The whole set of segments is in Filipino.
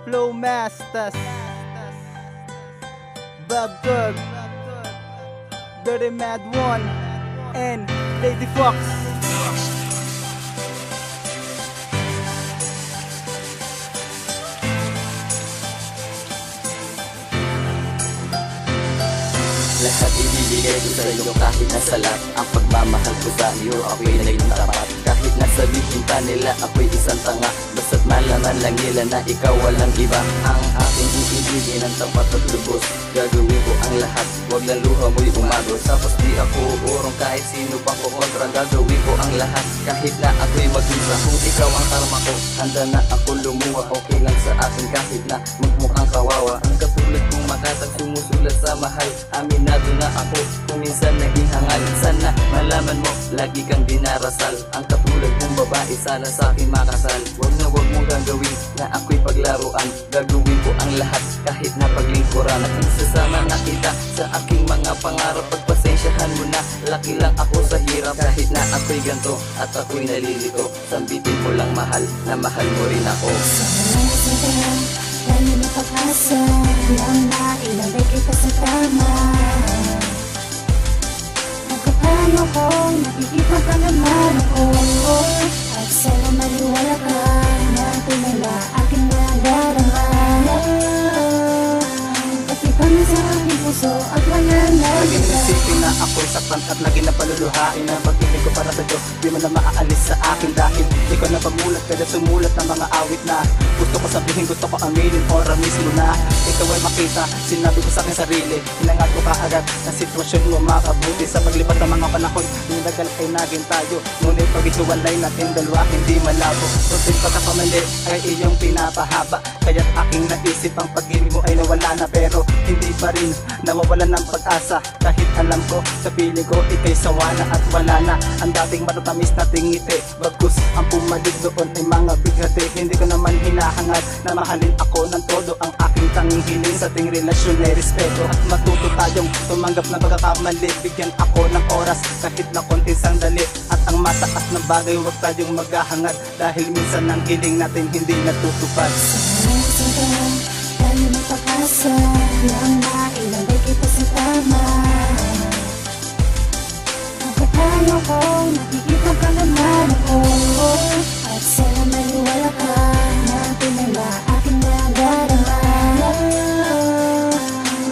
Flow Masters, Bob Berg, Dirty Mad One, and Lady Fox. Lahat ibibigay ko sa iyo kahit nasa lahat. Ang pagmamahal ko sa iyo ako'y naging tapat. Kahit nasabihin pa nila ako'y isang tanga, basta't malaman lang nila na ikaw walang iba. Ang aking iibigin ang tapat at lubos. Gagawin ko ang lahat, wag na luha mo'y umagos. Tapos di ako uurong kahit sino pang kukontra. Gagawin ko ang lahat kahit na ako'y mag-isa. Kung ikaw ang karma ko, handa na ako lumuha. Okay lang sa akin kahit na magmukhang kawawa. Ang katulad kong makatag sumusulat sa mahal. Aminado na ako kung minsan naging hangal. Sana malaman mo, lagi kang dinarasal. Ang katulad kong babae sana sa akin makasal. Wag na wag mong gagawin na ako'y paglaruan. Gagawin ko ang lahat kahit na paglingkuran. At isasama na kita sa aking mga pangarap. Pagpasensyahan mo na, laki lang ako sa hirap. Kahit na ako'y ganto at ako'y nalilito, sambitin mo lang mahal na mahal mo rin ako. Lalo na pag-asa lang na ilagay kita sa tama. Nagkakayo ko, nakikita ka naman ako. At sana maniwala ka na tunay na aking nadarama. Katipang sa aking puso at wala na Lagi nagsisipin na ako'y saktan at lagi na paluluhain. Ang pag-ibig ko para sa Diyos, di mo na maaalis sa akin. Dahil di ko na pamulat, kaya sumulat ng mga awit na gusto ko sabihin, gusto ko aminin, ora mismo na ikaw ay makita, sinabi ko sa aking sarili. Hinangat ko kaagad na sitwasyon mo makabuti. Sa paglipat ng mga panahon, ninagal ay naging tayo. Ngunit pag ituwalay natin dalawa, hindi malabo. Kunting pagkakamali ay iyong pinapahaba. Kaya't aking naisip ang pag-ibig mo ay nawala na. Pero hindi pa rin nawawalan ng pag-asa. Kahit alam ko, sa piling ko ikay sawa na at wala na ang dating matatamis na tingiti. Bagkus ang pumalig doon ay mga bighati. Hindi ko naman hinahangad na mahalin ako ng todo. Ang aking tanging hiling sa ating relasyon ay respeto. At matuto tayong tumanggap na pagkakamali. Bigyan ako ng oras kahit na konti sandali. At ang mataas na bagay huwag tayong maghahangad. Dahil minsan ang hiling natin hindi natutupad. lalo na pag-asa lang na ilagay kita sa tama. Nagkakayo ko, nakikita ka naman ako. At sana maniwala ka na tunay na aking nadarama.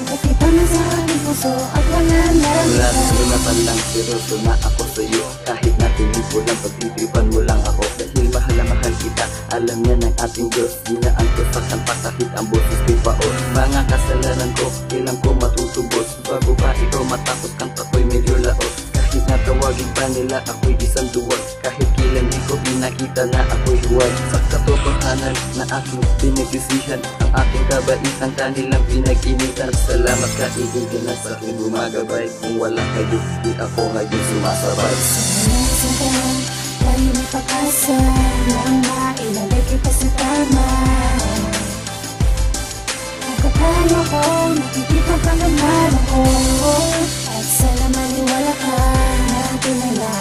Nakita mo sa aking puso at wala na Wala naman lang, seryoso na ako sa'yo. Kahit na tingin ko lang, pag-itripan mo lang ako. Dahil mahal na mahal kita, alam niya ng ating Diyos. Ginaan ko sa kanpa kahit ang boses ko'y paos. Mga kasalanan ko, kailan ko matutubos. Bago pa ikaw matapos, kanta ko'y medyo laos. Kahit natawagin pa nila, ako'y isang duwag. Kahit kailan di ko pinakita na ako'y huwag. Sa katotohanan na aking pinagsisihan, ang aking kabaitan kanilang pinag-initan. Salamat kaibigan na sa aking gumagabay. Kung wala kayo, di ako ngayon sumasabay. lalo na pag-asa lang na ilagay kita sa tama. Nagkakayo ko, nakikita ka naman ako. At sana maniwala ka na tunay na